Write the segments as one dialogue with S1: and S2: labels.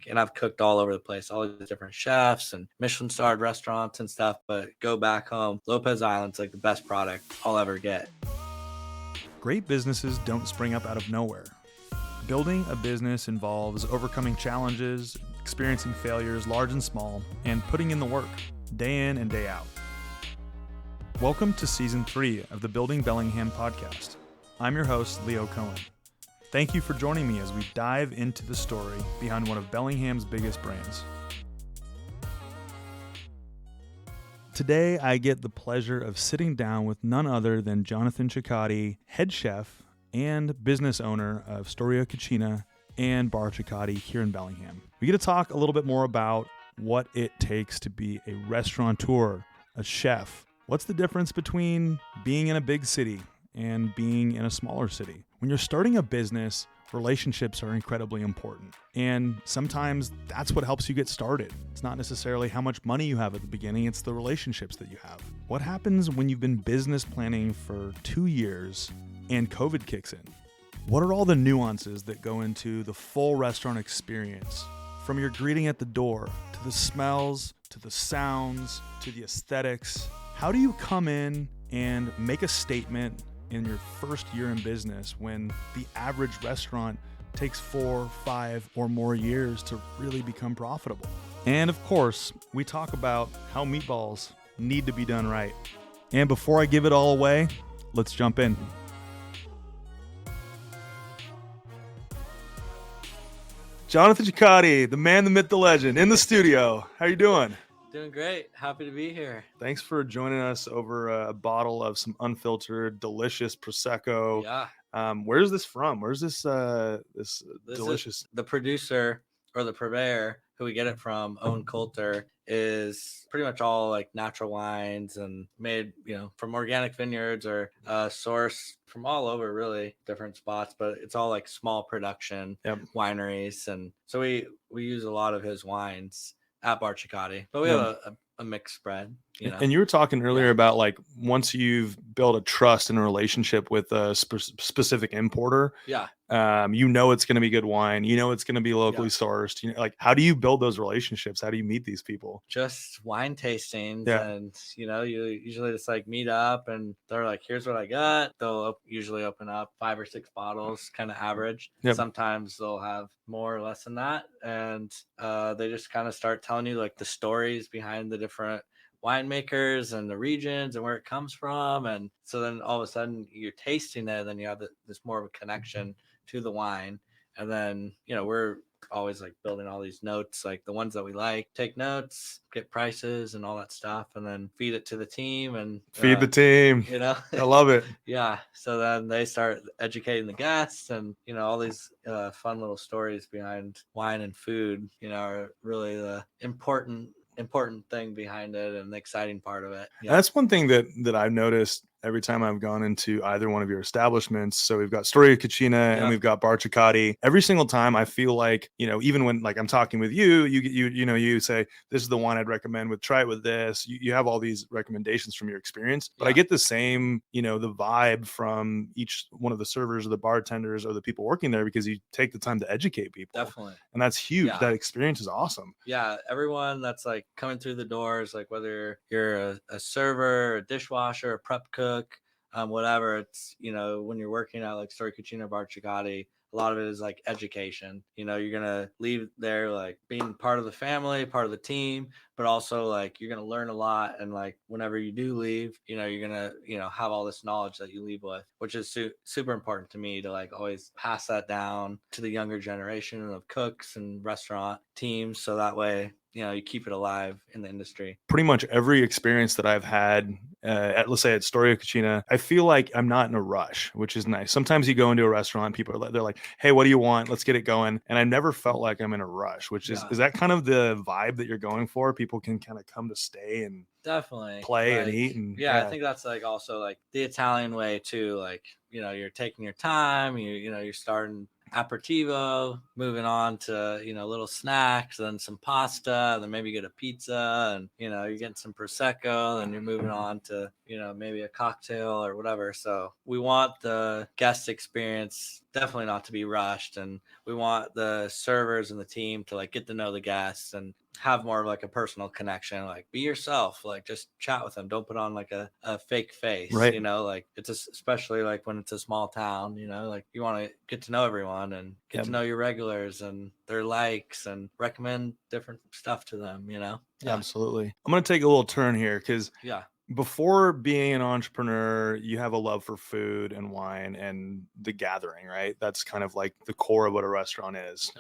S1: and I've cooked all over the place, all these different chefs and Michelin starred restaurants and stuff, but go back home, Lopez Island's like the best product I'll ever get.
S2: Great businesses don't spring up out of nowhere. Building a business involves overcoming challenges, experiencing failures, large and small, and putting in the work, day in and day out. Welcome to Season 3 of the Building Bellingham podcast. I'm your host, Leo Cohen. Thank you for joining me as we dive into the story behind one of Bellingham's biggest brands. Today, I get the pleasure of sitting down with none other than Jonathan Cicotti, head chef and business owner of Storia Cucina and Barcicati here in Bellingham. We get to talk a little bit more about what it takes to be a restaurateur, a chef. What's the difference between being in a big city and being in a smaller city? When you're starting a business, relationships are incredibly important. And sometimes that's what helps you get started. It's not necessarily how much money you have at the beginning, it's the relationships that you have. What happens when you've been business planning for 2 years and COVID kicks in? What are all the nuances that go into the full restaurant experience? From your greeting at the door, to the smells, to the sounds, to the aesthetics. How do you come in and make a statement in your first year in business when the average restaurant takes 4, 5, or more years to really become profitable? And of course, we talk about how meatballs need to be done right. And before I give it all away, let's jump in. Jonathan Cicotti, the man, the myth, the legend, in the studio. How you doing?
S1: Doing great. Happy to be here.
S2: Thanks for joining us over a bottle of some unfiltered, delicious Prosecco.
S1: Yeah.
S2: Where's this from? Where's this delicious?
S1: The producer or the purveyor who we get it from, Owen Coulter, is pretty much all like natural wines and made, from organic vineyards or sourced from all over, really different spots, but it's all like small production wineries. And so we use a lot of his wines at Barcicati, but we have a mixed spread.
S2: And you were talking earlier about like once you've built a trust and a relationship with a specific importer, it's going to be good wine. It's going to be locally sourced. Like, how do you build those relationships? How do you meet these people?
S1: Just wine tastings, and you usually just like meet up, and they're like, "Here's what I got." They'll usually open up 5 or 6 bottles, kind of average. Sometimes they'll have more or less than that, and they just kind of start telling you like the stories behind the different winemakers and the regions and where it comes from. And so then all of a sudden you're tasting it, and then you have this more of a connection to the wine. And then we're always like building all these notes, like the ones that we like, take notes, get prices and all that stuff, and then feed it to the team and
S2: feed the team. I love it.
S1: So then they start educating the guests, and all these fun little stories behind wine and food are really the important thing behind it and the exciting part of it.
S2: That's one thing that I've noticed every time I've gone into either one of your establishments. So we've got Storia Cucina and we've got Barcicati. Every single time I feel like, even when like I'm talking with you say, this is the one I'd recommend, try it with this. You have all these recommendations from your experience, but I get the same, the vibe from each one of the servers or the bartenders or the people working there, because you take the time to educate people.
S1: Definitely.
S2: And that's huge. That experience is awesome.
S1: Yeah. Everyone that's like coming through the doors, like whether you're a server, a dishwasher, a prep cook, whatever, it's when you're working at like Storia Cucina, Barcicati, a lot of it is like education. You're gonna leave there like being part of the family, part of the team, but also like you're gonna learn a lot. And like whenever you do leave, you're gonna have all this knowledge that you leave with, which is super important to me to like always pass that down to the younger generation of cooks and restaurant teams, so that way you keep it alive in the industry.
S2: Pretty much every experience that I've had let's say at Storia Cucina, I feel like I'm not in a rush, which is nice. Sometimes you go into a restaurant, they're like, hey, what do you want? Let's get it going. And I never felt like I'm in a rush, which is that kind of the vibe that you're going for? People can kind of come to stay and
S1: definitely
S2: play and eat. And
S1: I think that's like also like the Italian way too. Like, you're taking your time, you're starting aperitivo, moving on to little snacks, then some pasta, then maybe get a pizza, and you're getting some prosecco, then you're moving on to you know, maybe a cocktail or whatever. So we want the guest experience definitely not to be rushed, and we want the servers and the team to like get to know the guests and have more of like a personal connection. Like, be yourself, like just chat with them, don't put on like a fake face,
S2: right.
S1: You know, like it's especially like when it's a small town, you know, like you want to get to know everyone and get to know your regulars and their likes and recommend different stuff to them, you know.
S2: Absolutely. I'm going to take a little turn here because before being an entrepreneur, you have a love for food and wine and the gathering, right? That's kind of like the core of what a restaurant is.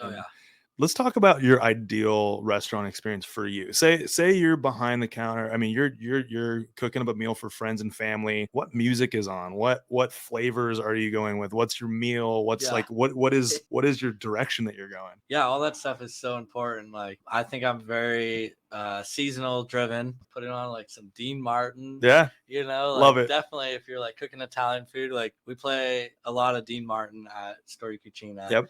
S2: Let's talk about your ideal restaurant experience for you. Say you're behind the counter. I mean, you're cooking up a meal for friends and family. What music is on? What flavors are you going with? What's your meal? What's like what is your direction that you're going?
S1: Yeah, all that stuff is so important. Like, I think I'm very seasonal driven. Putting on like some Dean Martin.
S2: Yeah.
S1: You know, like,
S2: love it.
S1: Definitely if you're like cooking Italian food, like we play a lot of Dean Martin at Storia Cucina.
S2: Yep.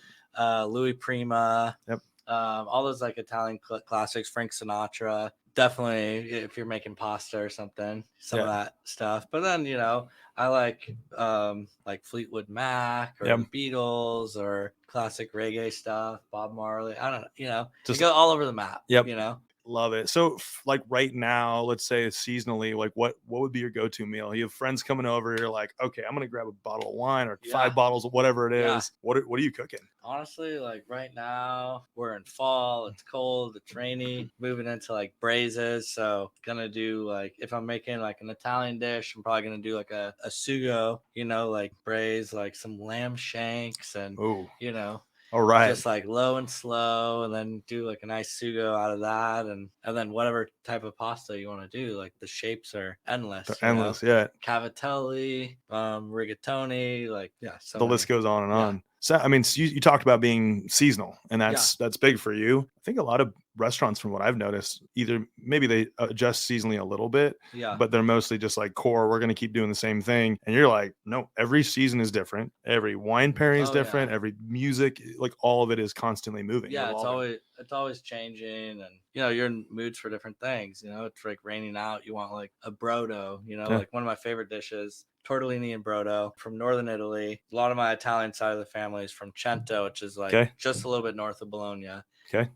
S1: Louis Prima.
S2: Yep.
S1: All those like Italian classics, Frank Sinatra. Definitely if you're making pasta or something, some of that stuff. But then, you know, I like Fleetwood Mac or the Beatles or classic reggae stuff, Bob Marley. I don't know, you know, just go all over the map. You know.
S2: Love it. So like right now, let's say seasonally, like what would be your go-to meal? You have friends coming over, you're like, okay, I'm gonna grab a bottle of wine or 5 bottles of whatever it is. What are you cooking?
S1: Honestly, like right now we're in fall, it's cold, it's rainy, moving into like braises. So gonna do like, if I'm making like an Italian dish, I'm probably gonna do like a sugo, you know, like braise like some lamb shanks and you know,
S2: all right,
S1: just like low and slow, and then do like a nice sugo out of that, and then whatever type of pasta you want to do. Like the shapes are endless.
S2: They're endless, yeah.
S1: Cavatelli, rigatoni, like
S2: the list goes on and on. So I mean, you talked about being seasonal, and that's big for you. I think a lot of restaurants, from what I've noticed, either maybe they adjust seasonally a little bit, but they're mostly just like core. We're going to keep doing the same thing, and you're like, no, every season is different. Every wine pairing is different. Every music, like all of it is constantly moving.
S1: Yeah, it's always changing, and you know, you're in moods for different things. You know, it's like raining out, you want like a brodo. You know, like one of my favorite dishes. Tortellini and brodo from northern Italy. A lot of my Italian side of the family is from Cento, which is like just a little bit north of Bologna.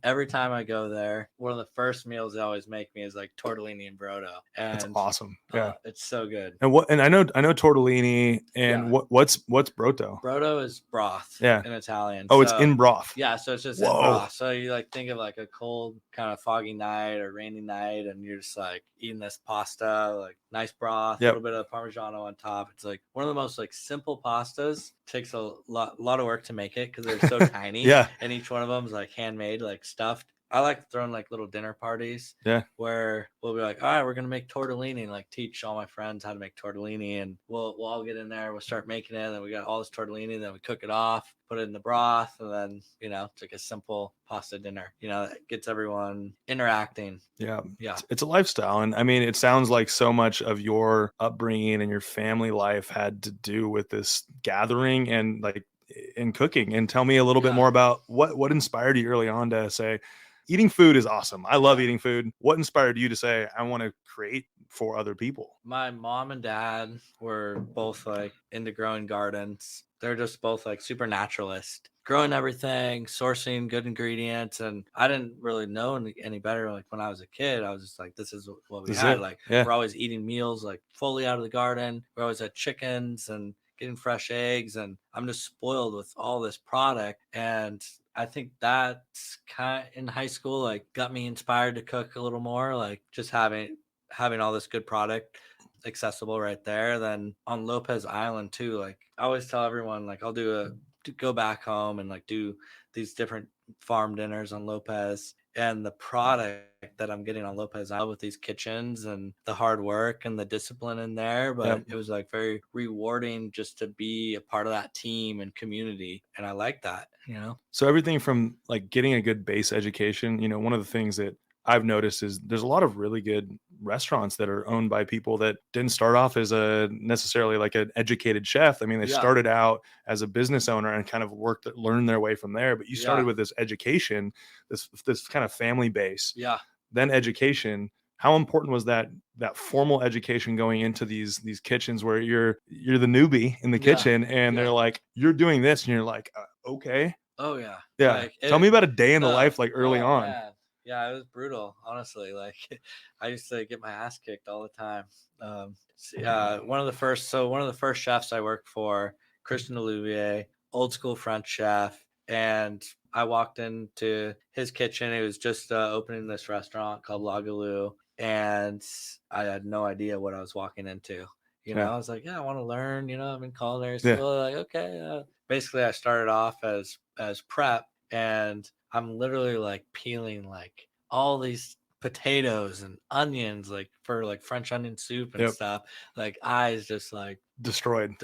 S1: Every time I go there, one of the first meals they always make me is like tortellini and brodo. And
S2: that's awesome. Yeah,
S1: it's so good.
S2: And I know tortellini. And what's brodo?
S1: Brodo is broth. In Italian.
S2: Oh, so, it's in broth.
S1: Yeah, so it's just in broth. So you like think of like a cold kind of foggy night or rainy night, and you're just like eating this pasta, like nice broth, a little bit of Parmigiano on top. It's like one of the most like simple pastas. Takes a lot of work to make it because they're so tiny. And each one of them is like handmade, like stuffed. I like throwing like little dinner parties. Where we'll be like, all right, we're gonna make tortellini, and like teach all my friends how to make tortellini, and we'll all get in there, we'll start making it, and then we got all this tortellini, and then we cook it off, put it in the broth, and then, you know, it's like a simple pasta dinner. You know, that gets everyone interacting. Yeah.
S2: It's a lifestyle. And I mean, it sounds like so much of your upbringing and your family life had to do with this gathering and like in cooking. And tell me a little bit more about what inspired you early on to say, eating food is awesome. I love eating food. What inspired you to say, I want to create for other people?
S1: My mom and dad were both like into growing gardens. They're just both like super naturalist, growing everything, sourcing good ingredients. And I didn't really know any better. Like when I was a kid, I was just like, this is what we had. Like we're always eating meals like fully out of the garden. We always had chickens and getting fresh eggs. And I'm just spoiled with all this product. And I think that's kind of in high school, like got me inspired to cook a little more, like just having all this good product accessible right there. Then on Lopez Island too, like I always tell everyone, like I'll to go back home and like do these different farm dinners on Lopez, and the product that I'm getting on Lopez Island with these kitchens and the hard work and the discipline in there, but it was like very rewarding just to be a part of that team and community, and I like that, you know.
S2: So everything from like getting a good base education, you know, one of the things that I've noticed is there's a lot of really good restaurants that are owned by people that didn't start off as necessarily like an educated chef. I mean, they started out as a business owner and kind of learned their way from there. But you started with this education, this kind of family base. Then education. how important was that formal education going into these kitchens where you're the newbie in the kitchen and they're like, you're doing this, and you're like, okay.
S1: Oh yeah.
S2: Yeah.
S1: Like,
S2: Tell me about a day in the life, like early
S1: oh,
S2: on.
S1: Man. Yeah, it was brutal, honestly. Like I used to get my ass kicked all the time. One of the first chefs I worked for, Christian Olivier, old school French chef, and I walked into his kitchen. He was just opening this restaurant called La Galou, and I had no idea what I was walking into. I was like, I want to learn. I'm in culinary school. Like, okay. Basically, I started off as prep, and I'm literally like peeling like all these potatoes and onions, like for like French onion soup and stuff. Like eyes just like
S2: destroyed.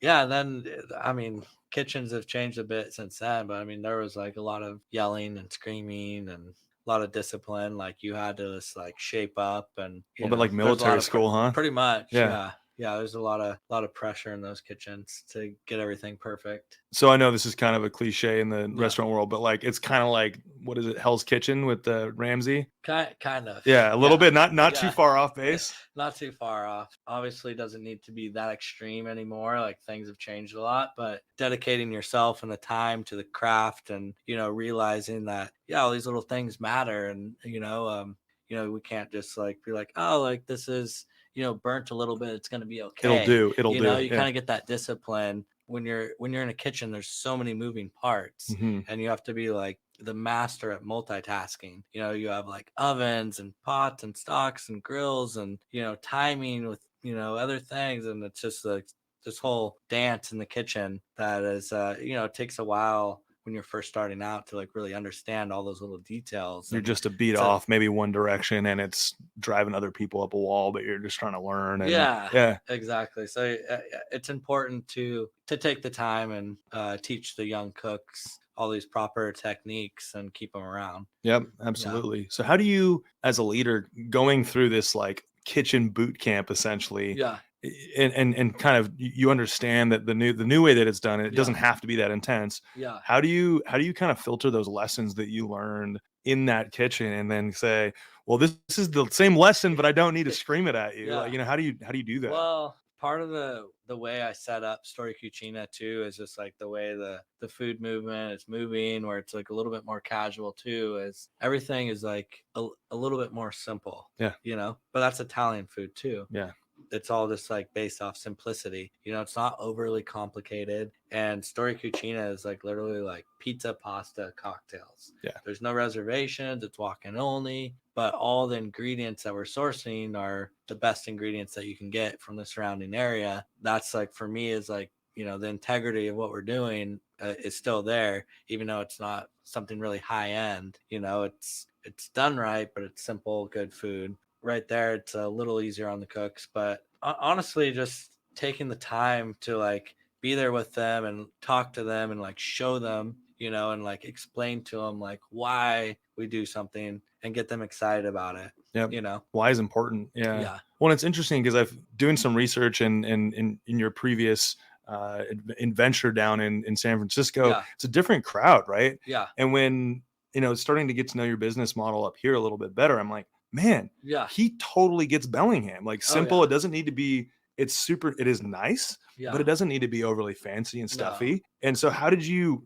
S1: Yeah. And then, I mean, kitchens have changed a bit since then, but I mean, there was like a lot of yelling and screaming and a lot of discipline. Like you had to just like shape up, and
S2: a little bit like military school, huh?
S1: Pretty much. Yeah. There's a lot of pressure in those kitchens to get everything perfect.
S2: So I know this is kind of a cliche in the restaurant world, but like it's kind of like, what is it, Hell's Kitchen with Ramsay?
S1: Kind of.
S2: Yeah, a little bit, not too far off base.
S1: Not too far off. Obviously, doesn't need to be that extreme anymore. Like things have changed a lot, but dedicating yourself and the time to the craft, and realizing that all these little things matter, and we can't just like be like, oh, like this is burnt a little bit, it's going to be okay.
S2: It'll do.
S1: You kind of get that discipline when you're in a kitchen. There's so many moving parts, and you have to be like the master at multitasking. You have like ovens and pots and stocks and grills and timing with other things, and it's just like this whole dance in the kitchen that is it takes a while when you're first starting out to like really understand all those little details.
S2: You're just a beat off maybe one direction, and it's driving other people up a wall, but you're just trying to learn. And,
S1: exactly. So it's important to take the time and teach the young cooks all these proper techniques and keep them around.
S2: Yep, absolutely. So how do you, as a leader, going through this like kitchen boot camp essentially, and kind of you understand that the new way that it's done, it doesn't have to be that intense. How do you kind of filter those lessons that you learned in that kitchen and then say, well, this is the same lesson, but I don't need to scream it at you? Like, how do you do that?
S1: Well, part of the way I set up Storia Cucina too is just like the way the food movement is moving, where it's like a little bit more casual too, is everything is like a little bit more simple. But that's Italian food too. It's all just like based off simplicity. It's not overly complicated. And Storia Cucina is like literally like pizza, pasta, cocktails. There's no reservations. It's walk-in only. But all the ingredients that we're sourcing are the best ingredients that you can get from the surrounding area. That's like, for me, is like, the integrity of what we're doing is still there, even though it's not something really high end. It's done right, but it's simple, good food. Right there, it's a little easier on the cooks, but honestly, just taking the time to like be there with them and talk to them and like show them, and like explain to them like why we do something and get them excited about it.
S2: Why is important. Well, it's interesting because I've doing some research and in your previous adventure down in San Francisco, it's a different crowd, right? And when starting to get to know your business model up here a little bit better, I'm like, man, he totally gets Bellingham. Like simple. It doesn't need to be, it is nice, but it doesn't need to be overly fancy and stuffy. And so how did you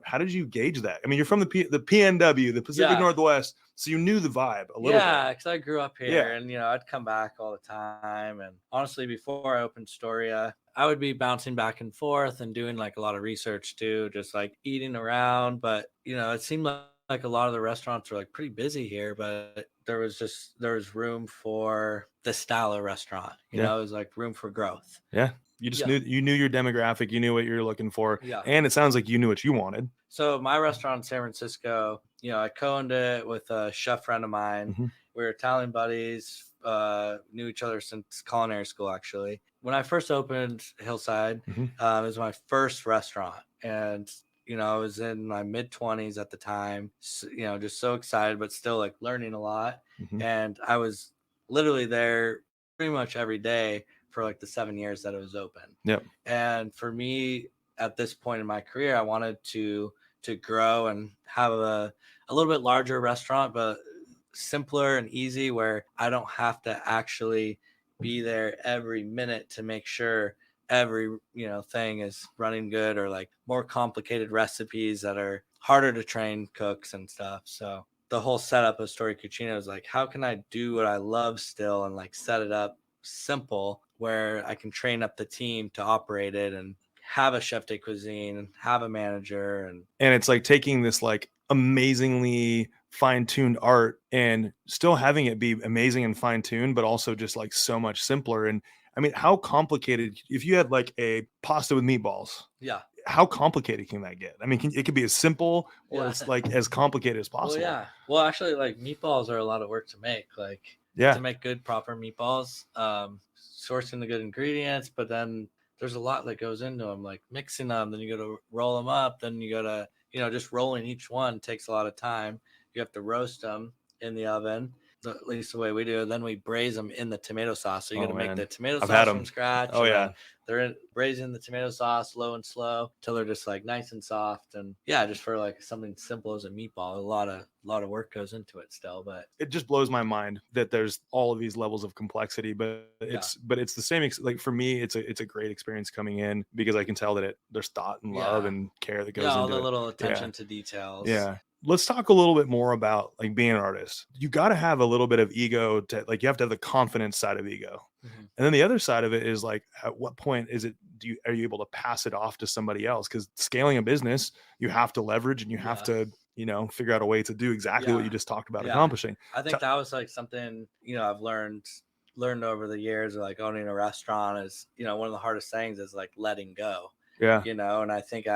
S2: gauge that? I mean, you're from the PNW, the Pacific Northwest, so you knew the vibe a little bit.
S1: Because I grew up here and, I'd come back all the time. And honestly, before I opened Storia, I would be bouncing back and forth and doing like a lot of research too, just like eating around. But, it seemed like a lot of the restaurants were like pretty busy here, but there was room for the style of restaurant. It was like room for growth.
S2: You just knew your demographic, you knew what you were looking for, and it sounds like you knew what you wanted.
S1: So my restaurant in San Francisco, I co-owned it with a chef friend of mine. We were Italian buddies, knew each other since culinary school, actually. When I first opened Hillside, it was my first restaurant, and I was in my mid-20s at the time, so, just so excited, but still like learning a lot. And I was literally there pretty much every day for like the 7 years that it was open. And for me, at this point in my career, I wanted to grow and have a little bit larger restaurant, but simpler and easy, where I don't have to actually be there every minute to make sure every thing is running good, or like more complicated recipes that are harder to train cooks and stuff. So the whole setup of Storia Cucina is like, how can I do what I love still and like set it up simple where I can train up the team to operate it and have a chef de cuisine and have a manager. And
S2: it's like taking this like amazingly fine-tuned art and still having it be amazing and fine-tuned, but also just like so much simpler. And I mean, how complicated, if you had like a pasta with meatballs, how complicated can that get? I mean, it could be as simple or it's like as complicated as possible.
S1: Well, actually, like meatballs are a lot of work to make. Like to make good, proper meatballs, sourcing the good ingredients, but then there's a lot that goes into them, like mixing them. Then you got to roll them up. Then you got to, just rolling each one takes a lot of time. You have to roast them in the oven, at least the way we do. Then we braise them in the tomato sauce. So you got to make the tomato sauce from scratch.
S2: Oh yeah.
S1: They're braising the tomato sauce low and slow till they're just like nice and soft. And just for like something simple as a meatball, a lot of work goes into it still. But
S2: it just blows my mind that there's all of these levels of complexity. But it's the same. Like for me, it's a great experience coming in because I can tell that there's thought and love and care that goes into it.
S1: All the little attention to details.
S2: Yeah. Let's talk a little bit more about like being an artist. You got to have a little bit of ego to like, you have to have the confidence side of ego. Mm-hmm. And then the other side of it is like, at what point is it, are you able to pass it off to somebody else? Because scaling a business, you have to leverage and you have to, figure out a way to do exactly what you just talked about accomplishing.
S1: I think that was like something, I've learned over the years, like owning a restaurant is, one of the hardest things is like letting go.
S2: Yeah.
S1: And I think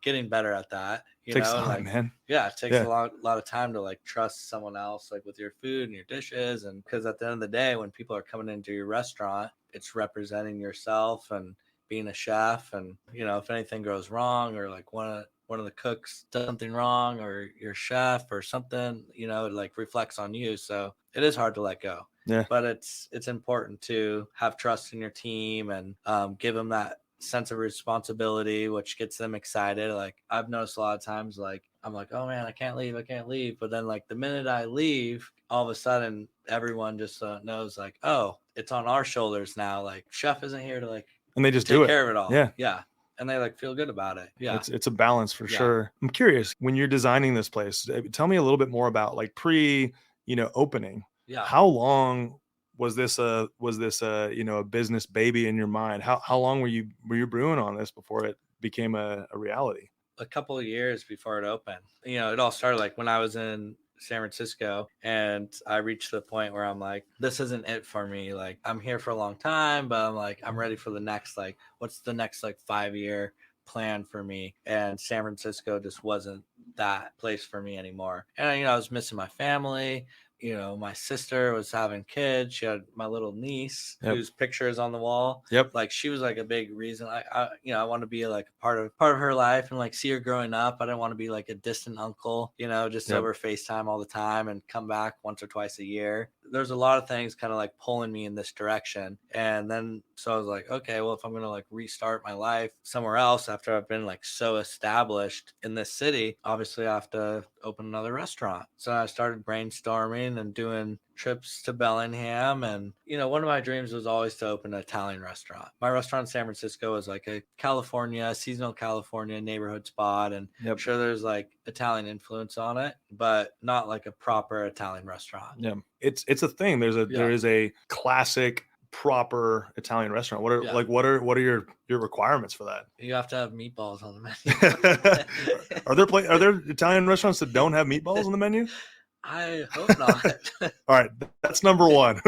S1: getting better at that.
S2: Takes time, man.
S1: Yeah, it takes a lot of time to like trust someone else, like with your food and your dishes. And because at the end of the day, when people are coming into your restaurant, it's representing yourself and being a chef. And if anything goes wrong, or like one of the cooks does something wrong, or your chef or something, it like reflects on you. So it is hard to let go.
S2: Yeah.
S1: But it's important to have trust in your team and give them that sense of responsibility, which gets them excited. Like I've noticed a lot of times, like I'm like, oh man, I can't leave. But then like the minute I leave, all of a sudden everyone just knows like, oh, it's on our shoulders now. Like chef isn't here to like,
S2: and they just
S1: take
S2: do
S1: care of it all.
S2: Yeah.
S1: And they like feel good about it. Yeah.
S2: It's a balance for sure. I'm curious, when you're designing this place, tell me a little bit more about like opening.
S1: Yeah.
S2: How long was this a a business baby in your mind? How long were you brewing on this before it became a reality?
S1: A couple of years before it opened. It all started like when I was in San Francisco, and I reached the point where I'm like, this isn't it for me. Like I'm here for a long time, but I'm like, I'm ready for the next, like, what's the next like 5-year plan for me? And San Francisco just wasn't that place for me anymore. And I was missing my family. My sister was having kids. She had my little niece whose picture is on the wall.
S2: Yep.
S1: Like she was like a big reason. I want to be like a part of her life and like see her growing up. I didn't want to be like a distant uncle, just over FaceTime all the time and come back once or twice a year. There's a lot of things kind of like pulling me in this direction. And then, so I was like, okay, well, if I'm going to like restart my life somewhere else after I've been like so established in this city, obviously I have to open another restaurant. So I started brainstorming and doing trips to Bellingham. And, one of my dreams was always to open an Italian restaurant. My restaurant in San Francisco is like a seasonal California neighborhood spot. And I'm sure there's like Italian influence on it, but not like a proper Italian restaurant.
S2: Yeah. It's a thing. There is a classic proper Italian restaurant. What are your requirements for that?
S1: You have to have meatballs on the
S2: menu. Are there Italian restaurants that don't have meatballs on the menu?
S1: I hope not.
S2: All right, that's number one.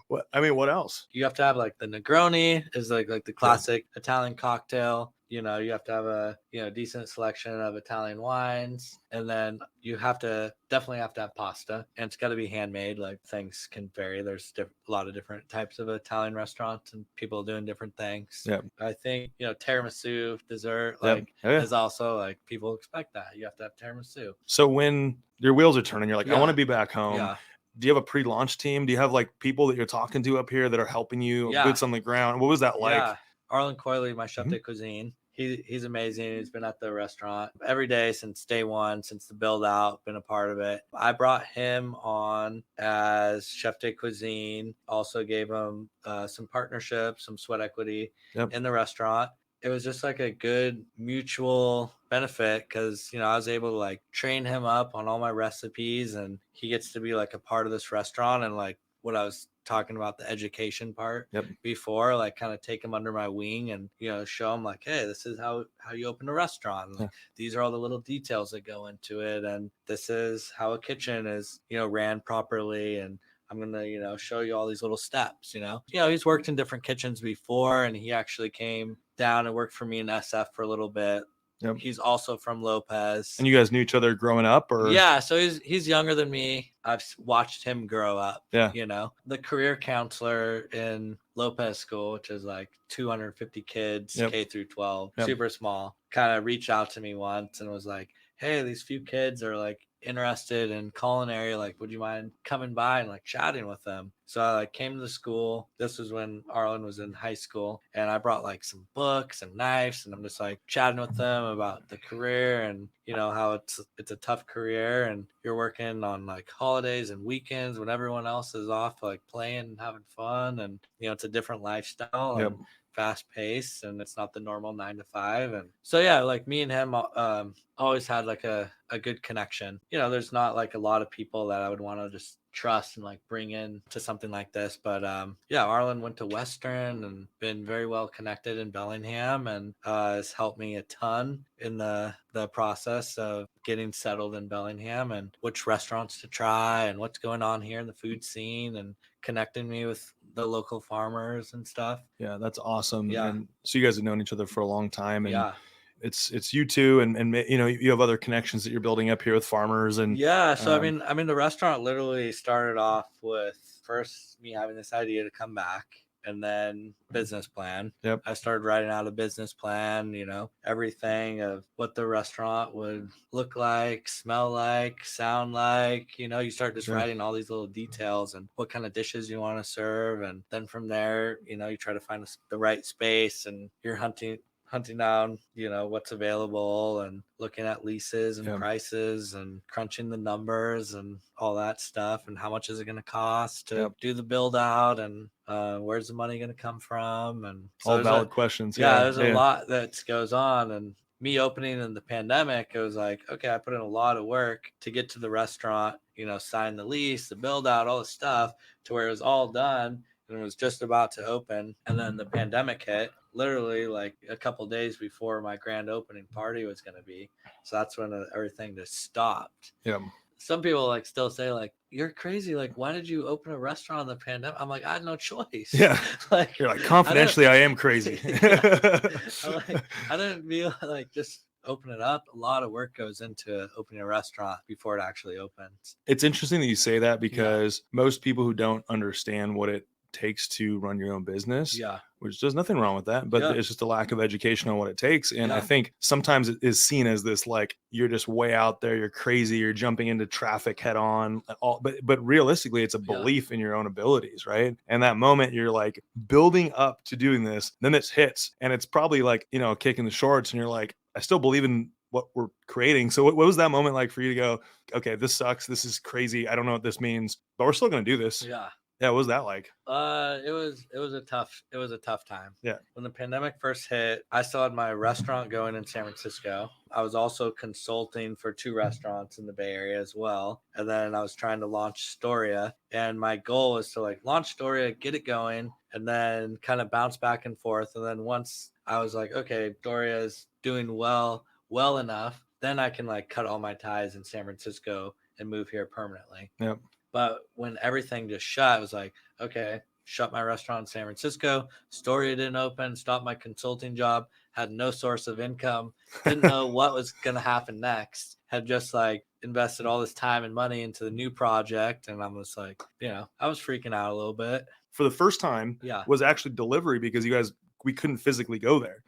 S2: What else?
S1: You have to have like the Negroni is like the classic Italian cocktail. You have to have a decent selection of Italian wines, and then you definitely have to have pasta, and it's got to be handmade. Like things can vary. There's a lot of different types of Italian restaurants and people doing different things.
S2: Yeah,
S1: I think tiramisu dessert is also like people expect that you have to have tiramisu.
S2: So when your wheels are turning, you're like, I want to be back home.
S1: Yeah.
S2: Do you have a pre-launch team? Do you have like people that you're talking to up here that are helping you boots on the ground? What was that like?
S1: Yeah. Arlen Coyley, my chef de cuisine, he's amazing. He's been at the restaurant every day since day one, since the build out, been a part of it. I brought him on as chef de cuisine, also gave him some partnership, some sweat equity in the restaurant. It was just like a good mutual benefit because, you know, I was able to like train him up on all my recipes, and he gets to be like a part of this restaurant. And like what I was talking about, the education part before, like kind of take him under my wing and, you know, show him like, hey, this is how you open a restaurant. And, like, these are all the little details that go into it. And this is how a kitchen is, you know, ran properly. And I'm going to, you know, show you all these little steps, you know. You know, he's worked in different kitchens before, and he actually came down and worked for me in SF for a little bit. He's also from Lopez.
S2: And you guys knew each other growing up, or?
S1: Yeah, so he's younger than me. I've watched him grow up.
S2: Yeah.
S1: You know, the career counselor in Lopez School, which is like 250 kids, K through 12, super small, kind of reached out to me once and was like, hey, these few kids are like interested in culinary, like would you mind coming by and like chatting with them? So I like came to the school. This was when Arlen was in high school, and I brought like some books and knives, and I'm just like chatting with them about the career and, you know, how it's a tough career and you're working on like holidays and weekends when everyone else is off like playing and having fun, and, you know, it's a different lifestyle and fast paced, and it's not the normal 9 to 5. And so yeah, like me and him always had like a good connection. You know, there's not like a lot of people that I would want to just trust and like bring in to something like this, but yeah, Arlen went to Western and been very well connected in Bellingham, and has helped me a ton in the process of getting settled in Bellingham and which restaurants to try and what's going on here in the food scene, and connecting me with the local farmers and stuff.
S2: Yeah, that's awesome.
S1: Yeah.
S2: And so you guys have known each other for a long time, and it's you two, and you know, you have other connections that you're building up here with farmers. And
S1: so I mean the restaurant literally started off with first me having this idea to come back, and then business plan. I started writing out a business plan, you know, everything of what the restaurant would look like, smell like, sound like, you know, you start just writing all these little details and what kind of dishes you want to serve. And then from there, you know, you try to find the right space, and you're hunting down, you know, what's available and looking at leases and prices and crunching the numbers and all that stuff, and how much is it going to cost to do the build out, and where's the money going to come from, and so
S2: all valid questions.
S1: There's a lot that goes on. And me opening in the pandemic, it was like, okay, I put in a lot of work to get to the restaurant, you know, sign the lease, the build out, all the stuff, to where it was all done and it was just about to open. And then the pandemic hit, literally like a couple days before my grand opening party was going to be. So that's when everything just stopped. Some people like still say like, you're crazy, like why did you open a restaurant in the pandemic? I'm like, I had no choice. Like
S2: you're like, confidentially, I am crazy.
S1: I didn't feel like just open it up. A lot of work goes into opening a restaurant before it actually opens.
S2: It's interesting that you say that, because most people who don't understand what it takes to run your own business, which there's nothing wrong with that, but it's just a lack of education on what it takes. And I think sometimes it is seen as this, like, you're just way out there, you're crazy, you're jumping into traffic head on, but realistically it's a belief in your own abilities, right? And that moment you're like building up to doing this, then it hits, and it's probably like, you know, a kick in the shorts, and you're like, I still believe in what we're creating. So what was that moment like for you to go, okay, this sucks, this is crazy, I don't know what this means, but we're still going to do this? Yeah, what was that like?
S1: It was a tough time. When the pandemic first hit, I still had my restaurant going in San Francisco. I was also consulting for 2 restaurants in the Bay Area as well. And then I was trying to launch Storia. And my goal was to like launch Storia, get it going, and then kind of bounce back and forth. And then once I was like, okay, Storia is doing well enough, then I can like cut all my ties in San Francisco and move here permanently. But when everything just shut, it was like, okay, shut my restaurant in San Francisco. Storia didn't open, stopped my consulting job, had no source of income, didn't know what was going to happen next, had just like invested all this time and money into the new project. And I was like, you know, I was freaking out a little bit.
S2: For the first time was actually delivery, because we couldn't physically go there.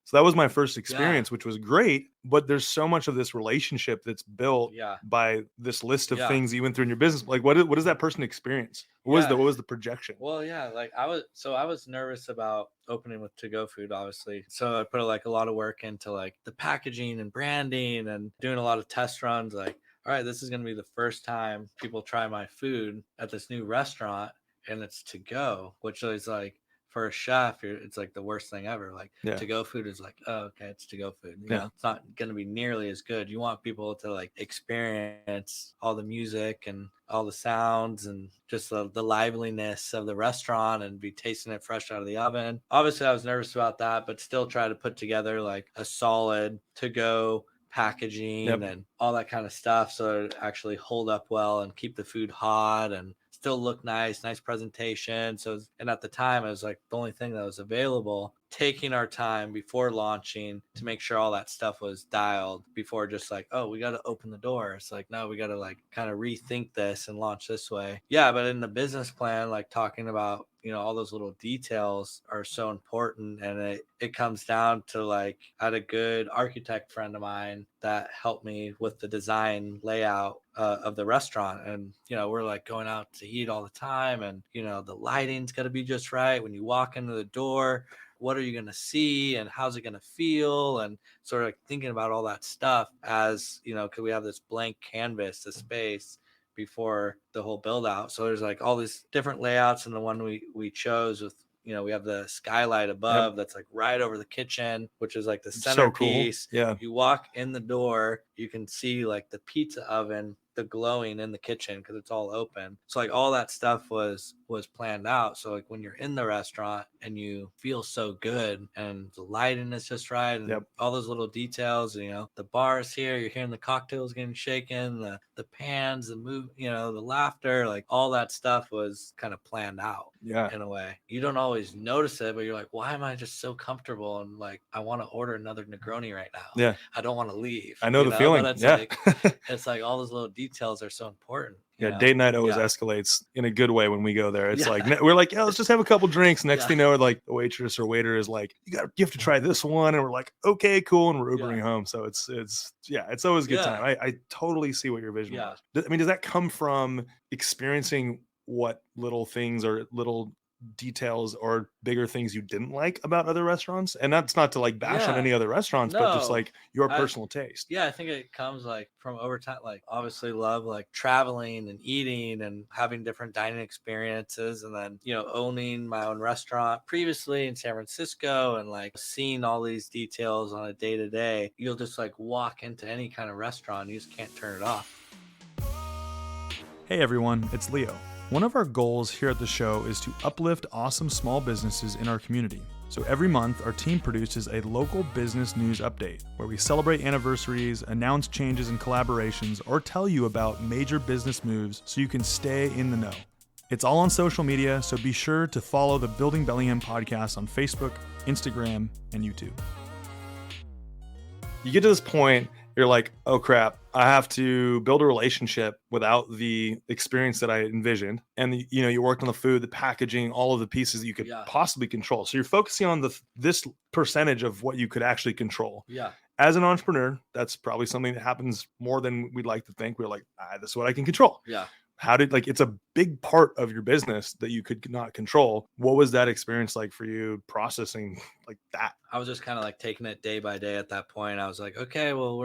S2: So that was my first experience, which was great. But there's so much of this relationship that's built by this list of things you went through in your business. Like, what does that person experience? What was the projection?
S1: Well, like I was nervous about opening with to-go food, obviously. So I put like a lot of work into like the packaging and branding and doing a lot of test runs. Like, all right, this is going to be the first time people try my food at this new restaurant, and it's to go, which is like, for a chef, it's like the worst thing ever. Like to-go food is like, oh, okay, it's to-go food. You know, it's not going to be nearly as good. You want people to like experience all the music and all the sounds and just the liveliness of the restaurant and be tasting it fresh out of the oven. Obviously, I was nervous about that, but still try to put together like a solid to-go packaging and all that kind of stuff so it actually hold up well and keep the food hot and still look nice presentation. So, and at the time it was like the only thing that was available, taking our time before launching to make sure all that stuff was dialed before just like, oh, we got to open the door. It's like, no, we got to like kind of rethink this and launch this way. Yeah. But in the business plan, like talking about, you know, all those little details are so important. And it comes down to like, I had a good architect friend of mine that helped me with the design layout of the restaurant. And, you know, we're like going out to eat all the time. And, you know, the lighting's got to be just right. When you walk into the door, what are you going to see and how's it going to feel? And sort of like thinking about all that stuff as, you know, could we have this blank canvas, the space before the whole build out. So there's like all these different layouts. And the one we chose with, you know, we have the skylight above that's like right over the kitchen, which is like the centerpiece.
S2: So cool. Yeah.
S1: You walk in the door, you can see like the pizza oven, the glowing in the kitchen because it's all open. So like all that stuff was planned out. So like when you're in the restaurant and you feel so good and the lighting is just right and all those little details, you know, the bars here, you're hearing the cocktails getting shaken, the pans, the move, you know, the laughter, like all that stuff was kind of planned out in a way. You don't always notice it, but you're like, why am I just so comfortable? And like, I want to order another Negroni right now.
S2: Yeah.
S1: I don't want to leave.
S2: I know the feeling.
S1: But it's like all those little details are so important.
S2: Date night always escalates in a good way when we go there. It's like, we're like, let's just have a couple drinks. Next thing you know, like the waitress or waiter is like, you have to try this one. And we're like, okay, cool. And we're Ubering home. So it's always a good time. I totally see what your vision was. I mean, does that come from experiencing what little things or little details or bigger things you didn't like about other restaurants? And that's not to like bash on any other restaurants, but just like your personal taste.
S1: I think it comes like from over time. Like obviously love like traveling and eating and having different dining experiences, and then, you know, owning my own restaurant previously in San Francisco and like seeing all these details on a day-to-day. You'll just like walk into any kind of restaurant, you just can't turn it off.
S2: Hey everyone, it's Leo. One of our goals here at the show is to uplift awesome small businesses in our community. So every month, our team produces a local business news update where we celebrate anniversaries, announce changes and collaborations, or tell you about major business moves so you can stay in the know. It's all on social media, so be sure to follow the Building Bellingham podcast on Facebook, Instagram, and YouTube. You get to this point, you're like, oh crap, I have to build a relationship without the experience that I envisioned. And you worked on the food, the packaging, all of the pieces that you could possibly control. So you're focusing on this percentage of what you could actually control.
S1: Yeah.
S2: As an entrepreneur, that's probably something that happens more than we'd like to think. We're like, this is what I can control.
S1: Yeah.
S2: It's a big part of your business that you could not control. What was that experience like for you processing like that?
S1: I was just kind of like taking it day by day at that point. I was like, okay, well,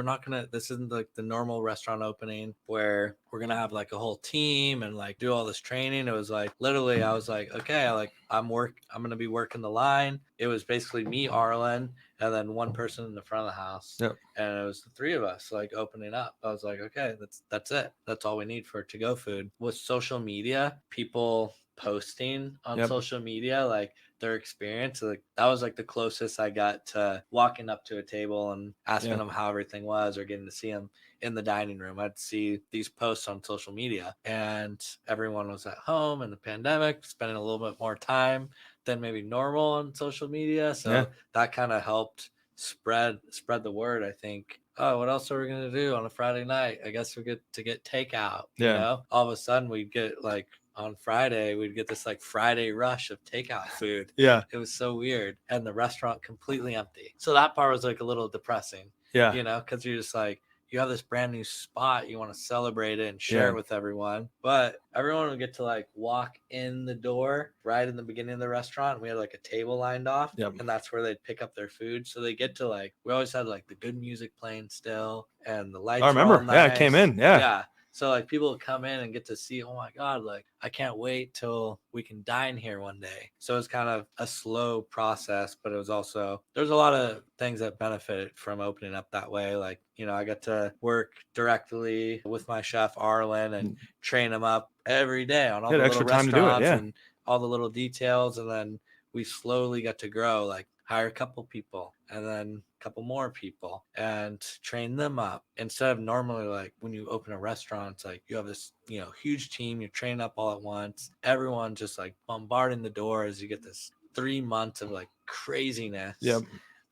S1: this isn't like the normal restaurant opening where we're going to have like a whole team and like do all this training. It was like, literally, I was like, okay, I'm going to be working the line. It was basically me, Arlen, and then one person in the front of the house.
S2: Yep.
S1: And it was the three of us like opening up. I was like, okay, that's it. That's all we need for to-go food. With social media, people posting on social media, like their experience, like that was like the closest I got to walking up to a table and asking them how everything was, or getting to see them in the dining room. I'd see these posts on social media, and everyone was at home in the pandemic, spending a little bit more time than maybe normal on social media. So that kind of helped spread the word, I think. Oh, what else are we going to do on a Friday night? I guess we get to get takeout. You know, all of a sudden we get like on Friday, we'd get this like Friday rush of takeout food.
S2: Yeah.
S1: It was so weird. And the restaurant completely empty. So that part was like a little depressing.
S2: Yeah.
S1: You know, because you're just like, you have this brand new spot, you want to celebrate it and share it with everyone, but everyone would get to like walk in the door right in the beginning of the restaurant. We had like a table lined off, and that's where they'd pick up their food. So they get to like, we always had like the good music playing still, and the lights.
S2: I remember.
S1: All nice.
S2: Yeah, it came in. Yeah.
S1: So like people would come in and get to see, oh my God, like I can't wait till we can dine here one day. So it's kind of a slow process, but it was also, there's a lot of things that benefited from opening up that way. Like, you know, I got to work directly with my chef Arlen and train him up every day on all the little restaurants and all the little details. And then we slowly got to grow, like hire a couple people and then a couple more people and train them up. Instead of normally like when you open a restaurant, it's like you have this, you know, huge team, you're training up all at once. Everyone just like bombarding the doors. You get this 3 months of like craziness.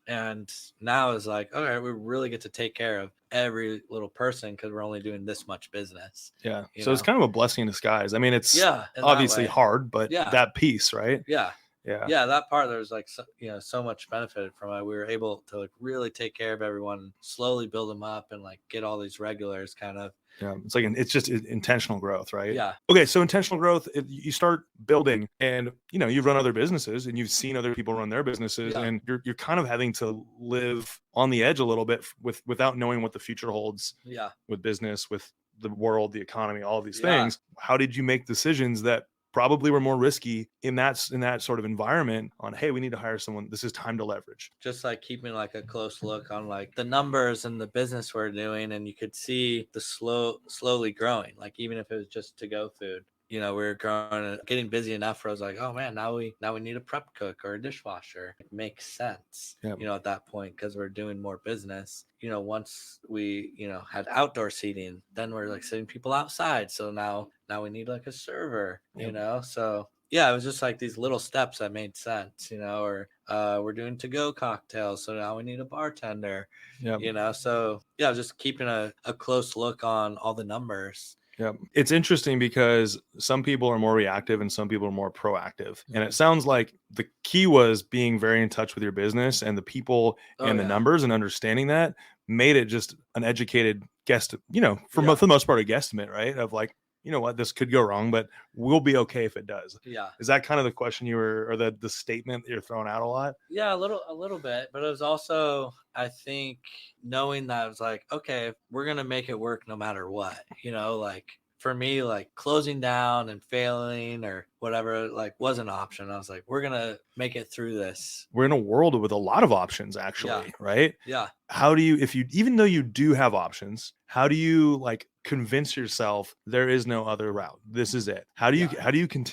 S1: And now it's like, all right, we really get to take care of every little person because we're only doing this much business.
S2: So it's kind of a blessing in disguise. I mean, it's obviously hard, but that piece, right?
S1: That part, there's like so much benefited from it. We were able to like really take care of everyone, slowly build them up, and like get all these regulars kind of.
S2: It's like it's just intentional growth, right?
S1: Yeah.
S2: Okay, so intentional growth, you start building, and you know you've run other businesses, and you've seen other people run their businesses, and you're kind of having to live on the edge a little bit without knowing what the future holds. With business, with the world, the economy, all of these things. How did you make decisions that probably were more risky in that sort of environment on, hey, we need to hire someone, this is time to leverage?
S1: Just like keeping like a close look on like the numbers and the business we're doing, and you could see the slowly growing, like even if it was just to go food. You know, we were growing and getting busy enough where I was like, oh man, now we need a prep cook or a dishwasher. It makes sense, you know, at that point, because we're doing more business. You know, once we, you know, had outdoor seating, then we're like sitting people outside. So now we need like a server, you know? So yeah, it was just like these little steps that made sense, you know, or we're doing to-go cocktails. So now we need a bartender, you know? So yeah, just keeping a close look on all the numbers.
S2: Yeah. It's interesting because some people are more reactive and some people are more proactive. And it sounds like the key was being very in touch with your business and the people and the numbers, and understanding that made it just an educated guess, you know, for the most part, a guesstimate, right? Of like, you know what, this could go wrong, but we'll be okay if it does. Is that kind of the question or the statement that you're throwing out a lot?
S1: Yeah, a little bit, but it was also, I think, knowing that it was like, okay, we're going to make it work no matter what, you know, like for me, like closing down and failing or whatever, like was an option. I was like, we're going to make it through this.
S2: We're in a world with a lot of options, actually, right? How do you, even though you do have options, how do you like convince yourself there is no other route? This is it. How do you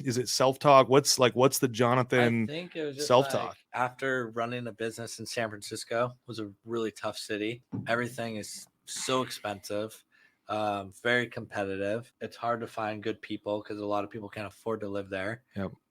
S2: is it self-talk? What's the Jonathan
S1: I think it was just
S2: self-talk?
S1: like, after running a business in San Francisco, was a really tough city. Everything is so expensive. Very competitive. It's hard to find good people because a lot of people can't afford to live there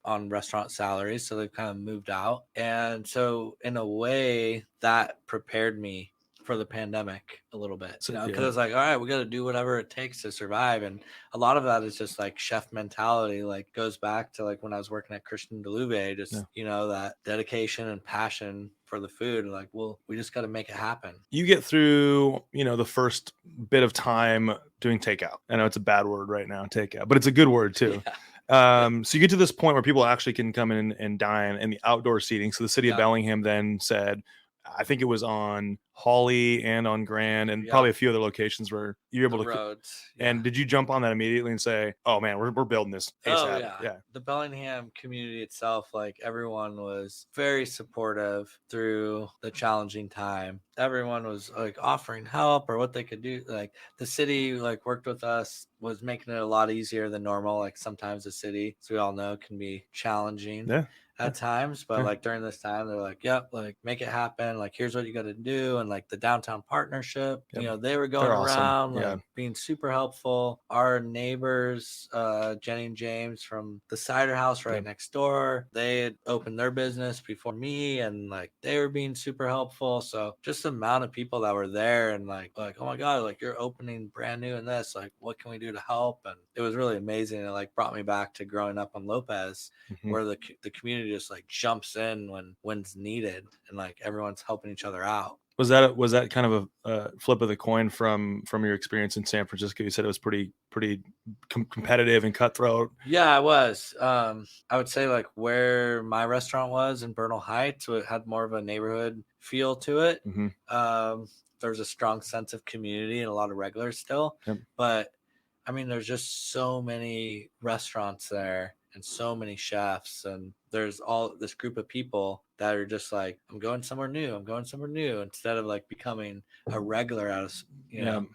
S1: on restaurant salaries. So they've kind of moved out. And so in a way that prepared me for the pandemic a little bit, you know, because it's like, all right, we got to do whatever it takes to survive. And a lot of that is just like chef mentality, like goes back to like when I was working at Christian Delouve, just, you know, that dedication and passion for the food. Like, well, we just got to make it happen.
S2: You get through, you know, the first bit of time doing takeout. I know it's a bad word right now, takeout, but it's a good word too. So you get to this point where people actually can come in and dine in the outdoor seating. So the city of Bellingham then said, I think it was on Hawley and on Grand and probably a few other locations where you're able to
S1: roads.
S2: And did you jump on that immediately and say, oh man, we're building this ASAP?
S1: Oh yeah. The Bellingham community itself, like everyone was very supportive through the challenging time. Everyone was like offering help or what they could do. Like the city like worked with us, was making it a lot easier than normal. Like sometimes the city, as we all know, can be challenging. at times, but like during this time, they're like, yep, like make it happen. Like, here's what you got to do. And like the downtown partnership, you know, they were going around, like being super helpful. Our neighbors, Jenny and James from the cider house right next door, they had opened their business before me, and like they were being super helpful. So just the amount of people that were there, and like, oh my God, like you're opening brand new in this, like what can we do to help? And it was really amazing. It like brought me back to growing up on Lopez, where the community just like jumps in when's needed, and like everyone's helping each other out.
S2: Was that kind of a flip of the coin from your experience in San Francisco? You said it was pretty competitive and cutthroat.
S1: Yeah, it was. I would say like where my restaurant was in Bernal Heights, it had more of a neighborhood feel to it. There's a strong sense of community and a lot of regulars still. But I mean, there's just so many restaurants there and so many chefs, and there's all this group of people that are just like, I'm going somewhere new, instead of like becoming a regular out of, you know,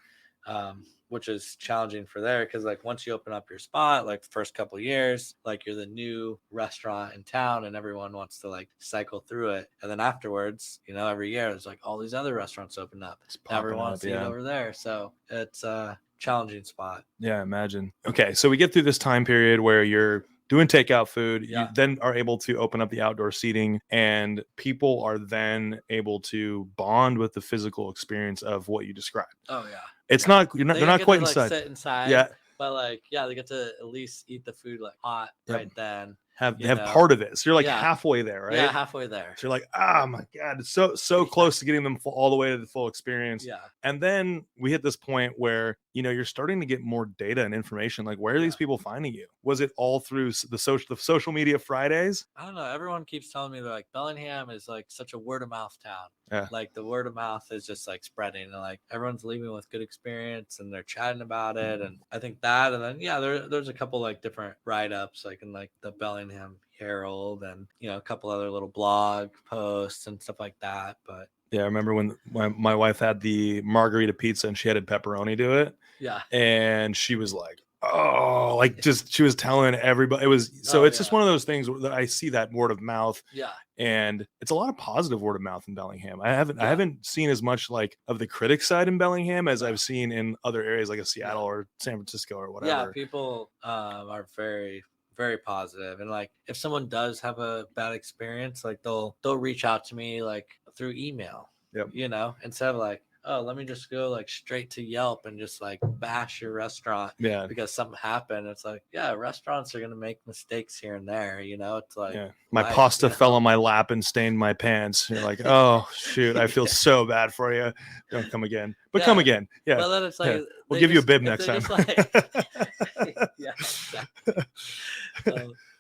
S1: which is challenging for there. Cause like once you open up your spot, like the first couple of years, like you're the new restaurant in town and everyone wants to like cycle through it. And then afterwards, you know, every year there's like all these other restaurants open up. Everyone wants to eat over there. So it's a challenging spot.
S2: Yeah, I imagine. Okay. So we get through this time period where you're doing takeout food. You then are able to open up the outdoor seating, and people are then able to bond with the physical experience of what you described.
S1: Oh yeah.
S2: It's not, they're not quite
S1: to,
S2: inside.
S1: Like, sit inside. But like, they get to at least eat the food like hot right then.
S2: Have part of it. So you're like halfway there, right?
S1: Yeah, halfway there.
S2: So you're like, oh my God, it's so close to getting them all the way to the full experience.
S1: Yeah.
S2: And then we hit this point where, you know, you're starting to get more data and information. Like, where are these people finding you? Was it all through the social media Fridays?
S1: I don't know. Everyone keeps telling me they're like, Bellingham is like such a word of mouth town.
S2: Yeah.
S1: Like the word of mouth is just like spreading, and like everyone's leaving with good experience and they're chatting about it. And I think that, and then there's a couple like different write-ups like in like the Bellingham Herald, and you know, a couple other little blog posts and stuff like that. But
S2: yeah, I remember when my wife had the margarita pizza and she added pepperoni to it.
S1: Yeah.
S2: And she was like, oh, like just she was telling everybody. It was so it's just one of those things that I see that word of mouth.
S1: Yeah.
S2: And it's a lot of positive word of mouth in Bellingham. I haven't seen as much like of the critic side in Bellingham as I've seen in other areas like a Seattle or San Francisco or whatever.
S1: Yeah, people are very, very positive. And like if someone does have a bad experience, like they'll reach out to me like through email. You know, instead of like, oh, let me just go like straight to Yelp and just like bash your restaurant because something happened. It's like, restaurants are going to make mistakes here and there. You know, it's like
S2: my pasta fell on my lap and stained my pants. You're like, oh shoot, I feel so bad for you. Don't come again, but come again. Yeah.
S1: Well, then it's like,
S2: we'll give you a bib next time.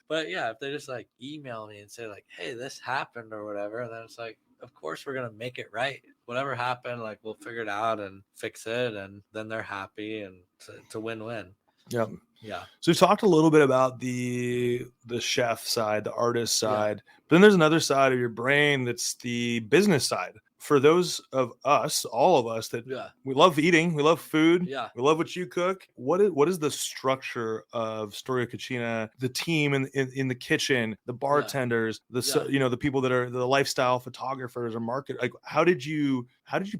S1: But if they just like email me and say like, hey, this happened or whatever, then it's like, of course we're gonna make it right. Whatever happened, like we'll figure it out and fix it, and then they're happy, and it's a win-win.
S2: Yep.
S1: Yeah.
S2: So we've talked a little bit about the chef side, the artist side, but then there's another side of your brain that's the business side. For those of us, all of us that we love eating, we love food, we love what you cook. What is the structure of Storia Cucina, the team in the kitchen, the bartenders, the people that are the lifestyle photographers or market? Like, how did you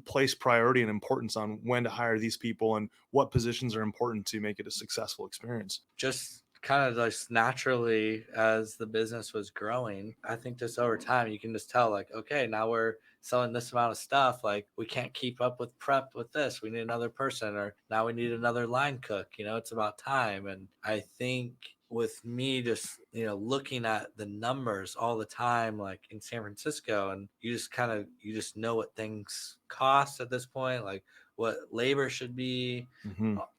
S2: place priority and importance on when to hire these people and what positions are important to make it a successful experience?
S1: Just kind of just naturally as the business was growing, I think just over time you can just tell like, okay, now we're selling this amount of stuff, like we can't keep up with prep with this, we need another person, or now we need another line cook, you know, it's about time. And I think with me just, you know, looking at the numbers all the time, like in San Francisco, and you just know what things cost at this point, like what labor should be,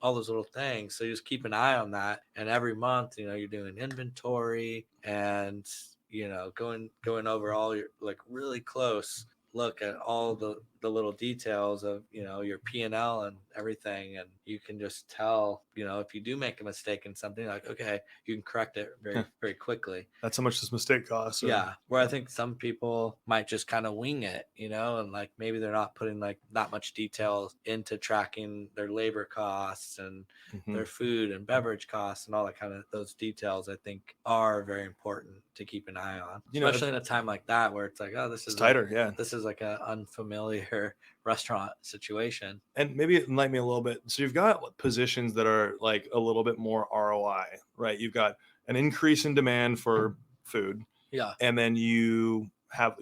S1: all those little things. So you just keep an eye on that. And every month, you know, you're doing inventory and, you know, going over all your like really close look at all the the little details of, you know, your P&L and everything. And you can just tell, you know, if you do make a mistake in something, like, okay, you can correct it very, very quickly.
S2: That's how much this mistake costs.
S1: Yeah. Where I think some people might just kind of wing it, you know, and like maybe they're not putting like that much detail into tracking their labor costs and their food and beverage costs and all that kind of those details, I think are very important to keep an eye on, especially in a time like that where it's like, oh, this is
S2: tighter.
S1: This is like an unfamiliar restaurant situation.
S2: And maybe enlighten me a little bit. So you've got positions that are like a little bit more ROI, right? You've got an increase in demand for food.
S1: Yeah.
S2: And then you have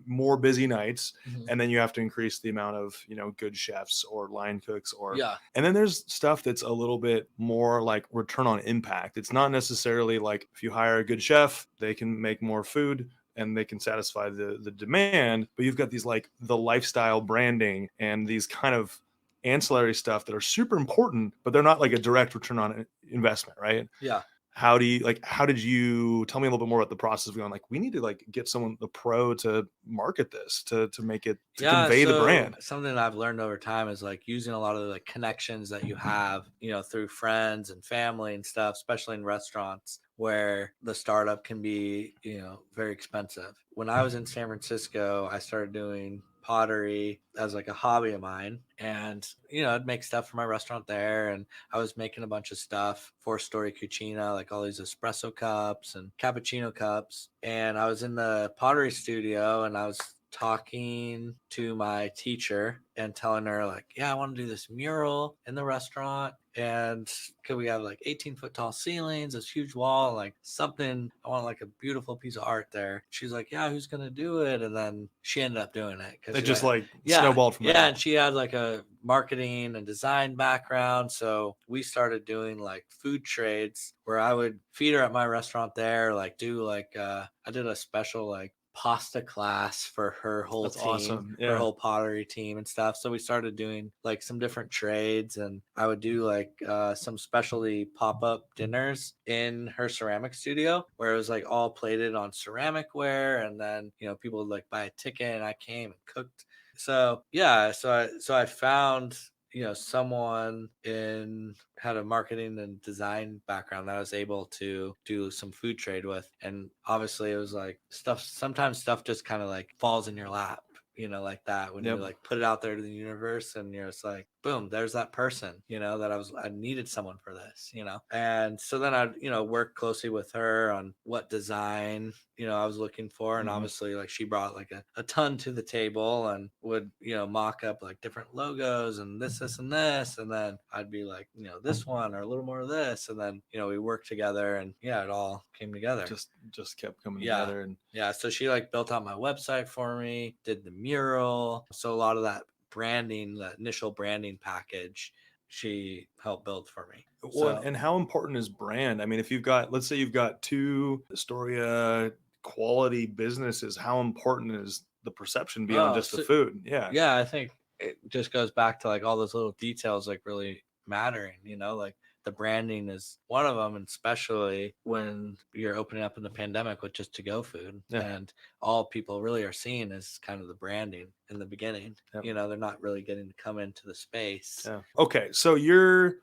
S2: more busy nights, and then you have to increase the amount of, you know, good chefs or line cooks or and then there's stuff that's a little bit more like return on impact. It's not necessarily like if you hire a good chef, they can make more food and they can satisfy the demand, but you've got these like the lifestyle branding and these kind of ancillary stuff that are super important, but they're not like a direct return on investment, right?
S1: Yeah.
S2: How did you tell me a little bit more about the process of going like, we need to like get someone, the pro, to market this, to make it, to convey the brand?
S1: Something I've learned over time is like using a lot of the like connections that you have, you know, through friends and family and stuff, especially in restaurants where the startup can be, you know, very expensive. When I was in San Francisco, I started doing pottery as like a hobby of mine, and you know, I'd make stuff for my restaurant there, and I was making a bunch of stuff for Storia Cucina, like all these espresso cups and cappuccino cups. And I was in the pottery studio and I was talking to my teacher and telling her like, yeah, I want to do this mural in the restaurant, and could we have like 18-foot tall ceilings, this huge wall, like something, I want like a beautiful piece of art there. She's like, yeah, who's gonna do it? And then she ended up doing it because
S2: it just like snowballed from there.
S1: And she had like a marketing and design background, so we started doing like food trades where I would feed her at my restaurant there, like do like I did a special like pasta class for her whole team.
S2: Awesome. Yeah.
S1: Her whole pottery team and stuff. So we started doing like some different trades, and I would do like some specialty pop-up dinners in her ceramic studio where it was like all plated on ceramic ware, and then, you know, people would like buy a ticket and I came and cooked. So yeah, so I found, you know, someone had a marketing and design background that I was able to do some food trade with. And obviously it was like sometimes stuff just kind of like falls in your lap, you know, like that when you like put it out there to the universe, and you're just like, boom, there's that person, you know, that I needed someone for this, you know. And so then I, you know, worked closely with her on what design, you know, I was looking for. And obviously like she brought like a ton to the table and would, you know, mock up like different logos and this, and this. And then I'd be like, you know, this one or a little more of this. And then, you know, we worked together, and yeah, it all came together.
S2: Just kept coming together. And
S1: yeah, so she like built out my website for me, did the mural. So a lot of that branding, that initial branding package, she helped build for me.
S2: Well, and how important is brand? I mean, if you've got, let's say you've got two Storia quality businesses, how important is the perception beyond just the food?
S1: Yeah, I think it just goes back to like all those little details like really mattering, you know, like the branding is one of them, and especially when you're opening up in the pandemic with just to-go food, and all people really are seeing is kind of the branding in the beginning. You know, they're not really getting to come into the space.
S2: Okay, so you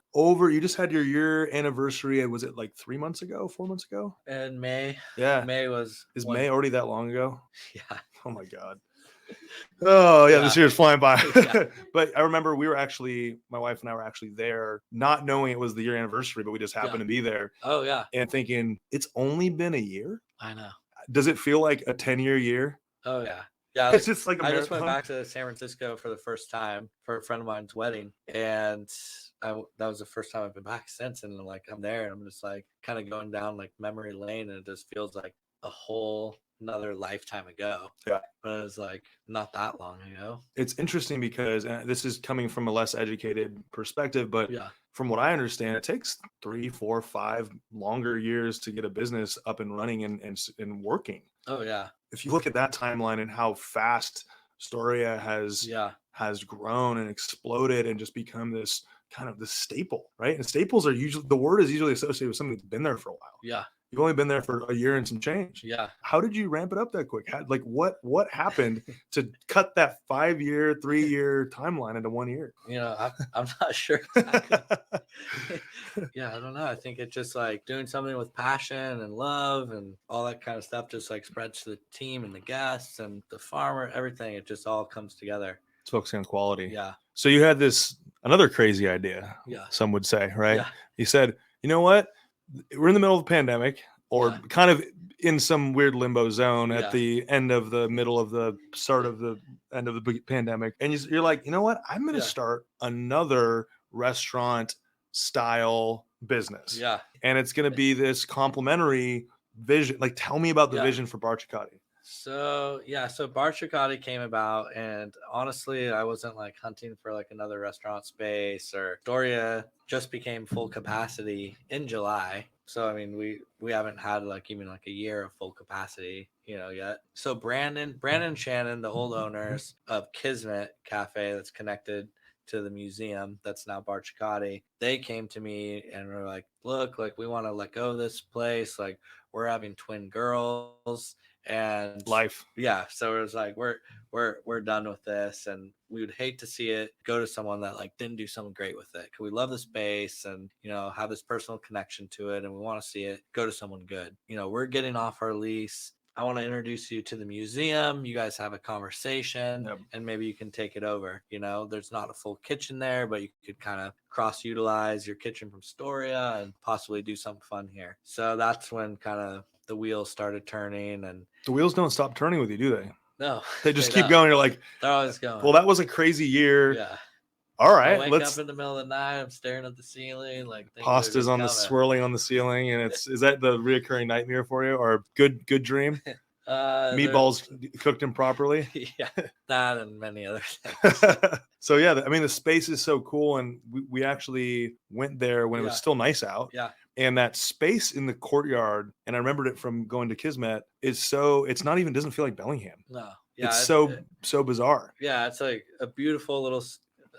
S2: just had your year anniversary. Was it like 4 months ago?
S1: In May.
S2: Yeah. Is May already that long ago?
S1: Yeah.
S2: Oh my God. Oh yeah, this year's flying by. But I remember my wife and I were actually there, not knowing it was the year anniversary, but we just happened to be there.
S1: Oh yeah.
S2: And thinking, it's only been a year?
S1: I know.
S2: Does it feel like a 10-year year?
S1: Oh yeah. Yeah,
S2: it's just like
S1: I just went back to San Francisco for the first time for a friend of mine's wedding, and that was the first time I've been back since. And like I'm there, and I'm just like kind of going down like memory lane, and it just feels like a whole another lifetime ago.
S2: Yeah,
S1: but it was like not that long ago.
S2: It's interesting because this is coming from a less educated perspective, but from what I understand, it takes 3, 4, 5 longer years to get a business up and running and working.
S1: Oh yeah.
S2: If you look at that timeline and how fast Storia has grown and exploded and just become this kind of the staple, right? And staples are usually, the word is usually associated with something that's been there for a while.
S1: Yeah.
S2: You've only been there for a year and some change.
S1: Yeah.
S2: How did you ramp it up that quick? Like what happened to cut that 5-year, 3-year timeline into 1 year?
S1: I'm not sure exactly. Yeah, I don't know. I think it's just like doing something with passion and love and all that kind of stuff just like spreads to the team and the guests and the farmer, everything. It just all comes together.
S2: It's focusing on quality.
S1: Yeah.
S2: So you had another crazy idea.
S1: Yeah.
S2: Some would say, right?
S1: Yeah.
S2: You said, you know what? We're in the middle of the pandemic, or kind of in some weird limbo zone at the end of the middle of the start of the end of the pandemic. And you're like, you know what? I'm going to start another restaurant style business.
S1: Yeah.
S2: And it's going to be this complementary vision. Like, tell me about the vision for Barcicati.
S1: So Barcicati came about, and honestly, I wasn't like hunting for like another restaurant space, or Storia just became full capacity in July. So I mean, we haven't had like even like a year of full capacity, yet. So Brandon Shannon, the old owners of Kismet Cafe that's connected to the museum that's now Barcicati, they came to me and were like, look, like we want to let go of this place. Like we're having twin girls and
S2: life.
S1: Yeah. So it was like, we're done with this. And we would hate to see it go to someone that like didn't do something great with it. Cause we love the space and, have this personal connection to it. And we want to see it go to someone good. We're getting off our lease. I want to introduce you to the museum. You guys have a conversation and maybe you can take it over. There's not a full kitchen there, but you could kind of cross utilize your kitchen from Storia and possibly do something fun here. So that's when kind of the wheels started turning. And
S2: the wheels don't stop turning with you, do they?
S1: No,
S2: they just keep going. You're like,
S1: they're always going.
S2: Well, that was a crazy year.
S1: Yeah.
S2: All right.
S1: I wake up in the middle of the night. I'm staring at the ceiling. Like
S2: pasta's on the swirling on the ceiling, and is that the reoccurring nightmare for you, or good dream? Meatballs cooked improperly.
S1: Yeah, that and many other things.
S2: So yeah, I mean the space is so cool, and we actually went there when it was still nice out.
S1: Yeah.
S2: And that space in the courtyard, and I remembered it from going to Kismet, it's not even, doesn't feel like Bellingham.
S1: No. Yeah.
S2: It's so bizarre.
S1: Yeah. It's like a beautiful little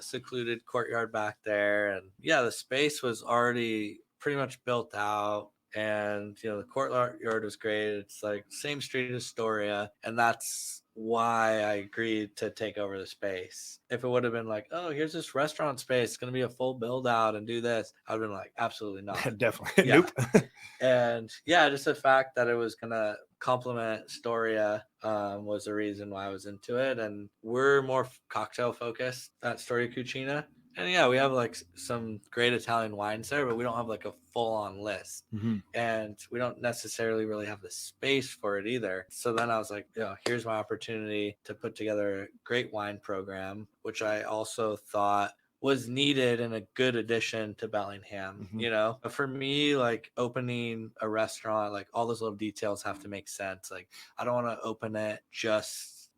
S1: secluded courtyard back there. And yeah, the space was already pretty much built out. And, the courtyard was great. It's like same street as Storia. And that's why I agreed to take over the space. If it would have been like, oh, here's this restaurant space, it's going to be a full build out and do this, I would have been like, absolutely not.
S2: Definitely.
S1: Yeah.
S2: Nope.
S1: And yeah, just the fact that it was going to complement Storia was the reason why I was into it. And we're more cocktail focused at Storia Cucina. And yeah, we have like some great Italian wines there, but we don't have like a full on list.
S2: Mm-hmm.
S1: And we don't necessarily really have the space for it either. So then I was like, here's my opportunity to put together a great wine program, which I also thought was needed and a good addition to Bellingham.
S2: Mm-hmm.
S1: For me, like opening a restaurant, like all those little details have to make sense. Like I don't want to open it just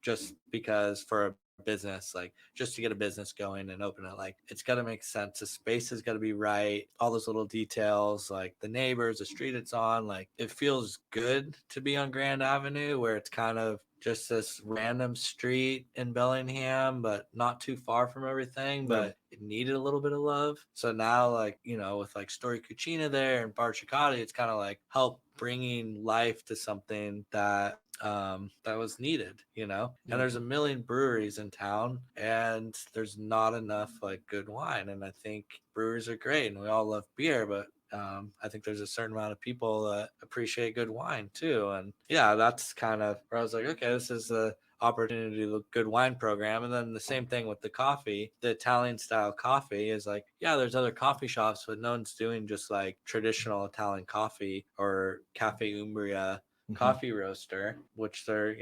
S1: because for a business, like just to get a business going and open it. Like it's got to make sense. The space has got to be right. All those little details, like the neighbors, the street it's on, like it feels good to be on Grand Avenue, where it's kind of just this random street in Bellingham, but not too far from everything, but it needed a little bit of love. So now, like, with like Storia Cucina there and Barcicati, it's kind of like help bringing life to something that was needed, and there's a million breweries in town and there's not enough like good wine. And I think breweries are great and we all love beer, but I think there's a certain amount of people that appreciate good wine too. And yeah, that's kind of where I was like, okay, this is the opportunity to do a good wine program. And then the same thing with the coffee. The Italian style coffee is like, yeah, there's other coffee shops, but no one's doing just like traditional Italian coffee or Cafe Umbria coffee roaster, which they're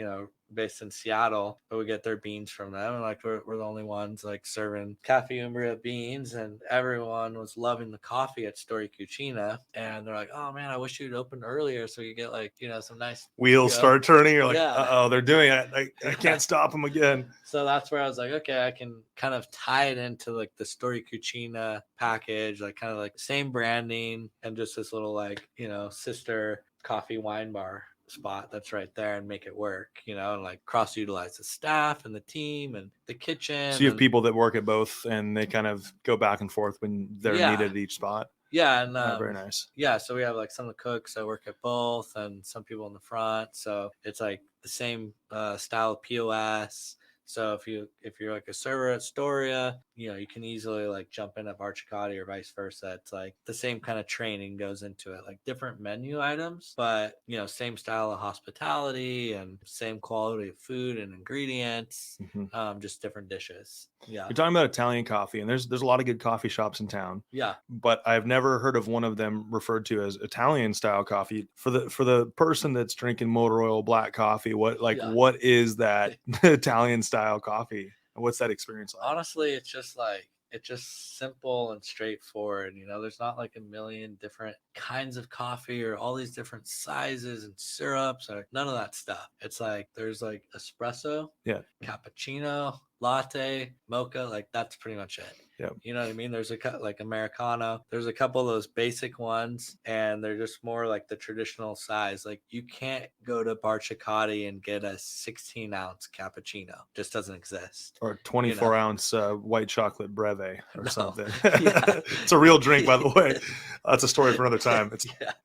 S1: based in Seattle, but we get their beans from them, and like we're the only ones like serving Cafe Umbria beans. And everyone was loving the coffee at Storia Cucina, and they're like, oh man, I wish you'd open earlier so you get like some nice
S2: wheels start turning. You're like, uh-oh, they're doing it. I can't stop them again. So
S1: that's where I was like, okay, I can kind of tie it into like the Storia Cucina package, like kind of like same branding and just this little like sister coffee wine bar spot that's right there, and make it work, and like cross utilize the staff and the team and the kitchen.
S2: So you have people that work at both and they kind of go back and forth when they're needed at each spot.
S1: Yeah, and
S2: very nice.
S1: Yeah, so we have like some of the cooks that work at both, and some people in the front. So it's like the same style of POS. So if you're like a server at Storia, you can easily like jump in at Barcicati or vice versa. It's like the same kind of training goes into it, like different menu items, but same style of hospitality and same quality of food and ingredients, just different dishes. Yeah.
S2: You're talking about Italian coffee, and there's a lot of good coffee shops in town.
S1: Yeah.
S2: But I've never heard of one of them referred to as Italian style coffee. For the person that's drinking motor oil black coffee, what is that Italian style coffee? What's that experience like?
S1: Honestly, it's just simple and straightforward. There's not like a million different kinds of coffee or all these different sizes and syrups or none of that stuff. It's like there's like espresso, cappuccino, latte, mocha, like that's pretty much it.
S2: Yeah.
S1: You know what I mean? There's like Americano. There's a couple of those basic ones, and they're just more like the traditional size. Like you can't go to Barcicati and get a 16-ounce cappuccino. Just doesn't exist.
S2: Or a 24-ounce white chocolate breve or something. It's a real drink, by the way. That's a story for another time.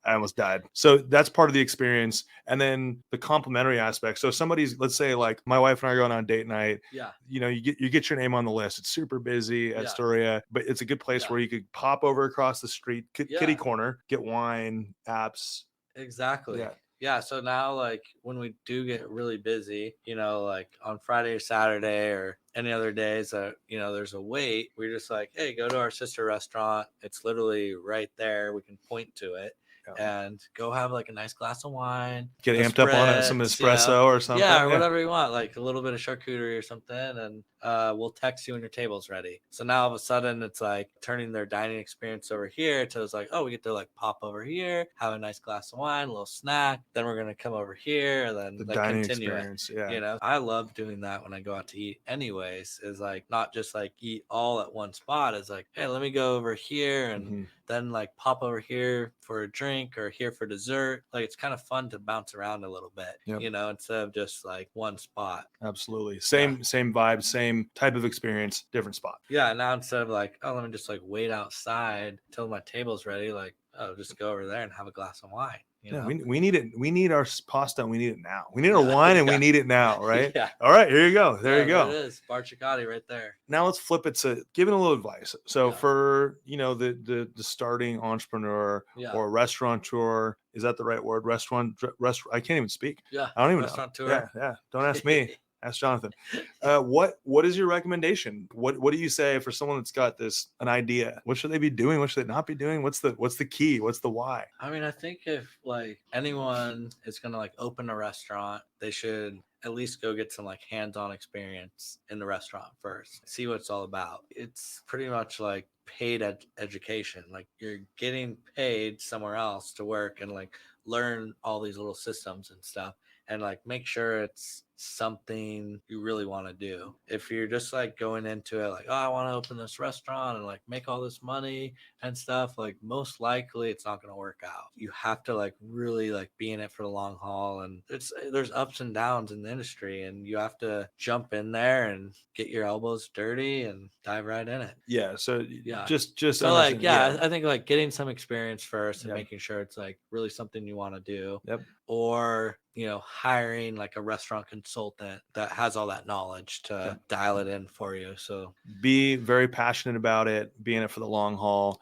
S2: I almost died. So that's part of the experience. And then the complimentary aspect. So somebody's, let's say like my wife and I are going on a date night.
S1: Yeah.
S2: You get your name on the list. It's super busy at Storia, but it's a good place where you could pop over across the street, kitty corner, get wine, apps.
S1: Exactly. Yeah. So now, like when we do get really busy, like on Friday or Saturday or any other days that there's a wait, we're just like, hey, go to our sister restaurant. It's literally right there. We can point to it. And go have like a nice glass of wine.
S2: Get amped up on it, some espresso or something.
S1: Yeah, or whatever you want, like a little bit of charcuterie or something, and we'll text you when your table's ready. So now all of a sudden it's like turning their dining experience over here to it's like, oh, we get to like pop over here, have a nice glass of wine, a little snack, then we're gonna come over here and then
S2: the
S1: like
S2: dining
S1: continue
S2: experience.
S1: it. I love doing that when I go out to eat anyways, is like not just like eat all at one spot. It's like, hey, let me go over here and then like pop over here for a drink or here for dessert. Like it's kind of fun to bounce around a little bit, instead of just like one spot.
S2: Absolutely. Same vibe, same type of experience, different spot.
S1: Yeah. Now instead of like, oh, let me just like wait outside till my table's ready, like, oh, just go over there and have a glass of wine.
S2: We need it. We need our pasta and we need it now. We need our wine and we need it now, right?
S1: Yeah.
S2: All right, here you go. There you go.
S1: There it is. Barcicati right there.
S2: Now let's flip it to giving a little advice. So for, the starting entrepreneur or restaurateur, is that the right word? Restaurant. I can't even speak.
S1: Yeah.
S2: I don't even
S1: restaurateur.
S2: know. Yeah. Don't ask me. Ask Jonathan. What is your recommendation? What do you say for someone that's got an idea? What should they be doing? What should they not be doing? What's the key? What's the why?
S1: I mean, I think if like anyone is gonna like open a restaurant, they should at least go get some like hands-on experience in the restaurant first. See what it's all about. It's pretty much like paid education. Like you're getting paid somewhere else to work and like learn all these little systems and stuff, and like make sure it's something you really want to do. If you're just like going into it like, oh, I want to open this restaurant and like make all this money and stuff, like most likely it's not going to work out. You have to like really like be in it for the long haul, and there's ups and downs in the industry, and you have to jump in there and get your elbows dirty and dive right in it.
S2: So just
S1: so like I think like getting some experience first and making sure it's like really something you want to do. Or hiring like a restaurant consultant that has all that knowledge to dial it in for you. So
S2: be very passionate about it, be in it for the long haul.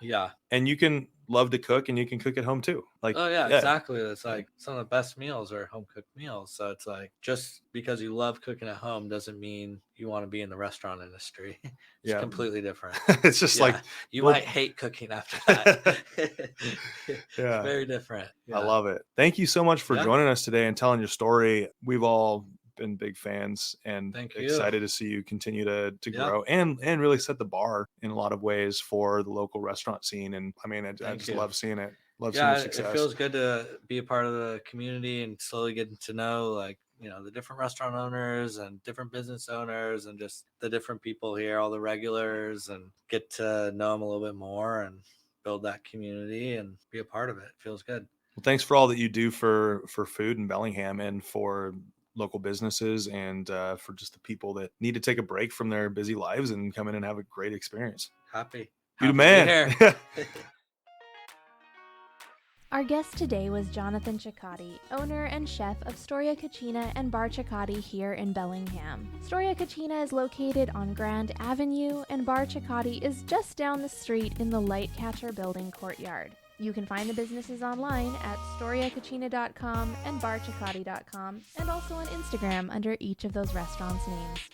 S2: And you can love to cook and you can cook at home too. Like,
S1: exactly. It's like some of the best meals are home cooked meals. So it's like, just because you love cooking at home doesn't mean you want to be in the restaurant industry. It's completely different.
S2: It's just like
S1: you might hate cooking after that. It's very different.
S2: I love it. Thank you so much for joining us today and telling your story. We've all been big fans and excited to see you continue to grow and really set the bar in a lot of ways for the local restaurant scene. And I mean, I just love seeing it. Love seeing your success.
S1: It feels good to be a part of the community and slowly getting to know like, the different restaurant owners and different business owners and just the different people here, all the regulars, and get to know them a little bit more and build that community and be a part of it. It feels good.
S2: Well, thanks for all that you do for food in Bellingham and for local businesses and for just the people that need to take a break from their busy lives and come in and have a great experience.
S1: Happy
S2: you the man.
S3: Our guest today was Jonathan Cicotti, owner and chef of Storia Cucina and Barcicati here in Bellingham. Storia Cucina is located on Grand Avenue, and Barcicati is just down the street in the Lightcatcher Building courtyard. You can find the businesses online at storiacucina.com and barcicati.com, and also on Instagram under each of those restaurants' names.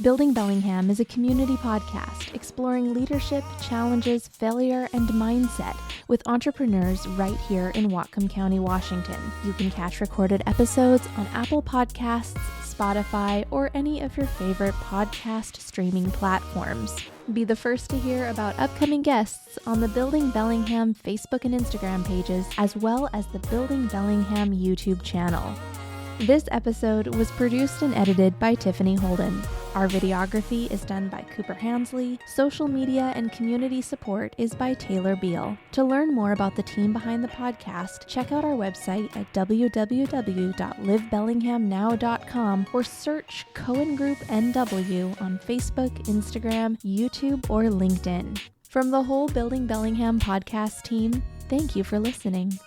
S3: Building Bellingham is a community podcast exploring leadership, challenges, failure, and mindset with entrepreneurs right here in Whatcom County, Washington. You can catch recorded episodes on Apple Podcasts, Spotify, or any of your favorite podcast streaming platforms. Be the first to hear about upcoming guests on the Building Bellingham Facebook and Instagram pages, as well as the Building Bellingham YouTube channel. This episode was produced and edited by Tiffany Holden. Our videography is done by Cooper Hansley. Social media and community support is by Taylor Beal. To learn more about the team behind the podcast, check out our website at www.livebellinghamnow.com or search Cohen Group NW on Facebook, Instagram, YouTube, or LinkedIn. From the whole Building Bellingham podcast team, thank you for listening.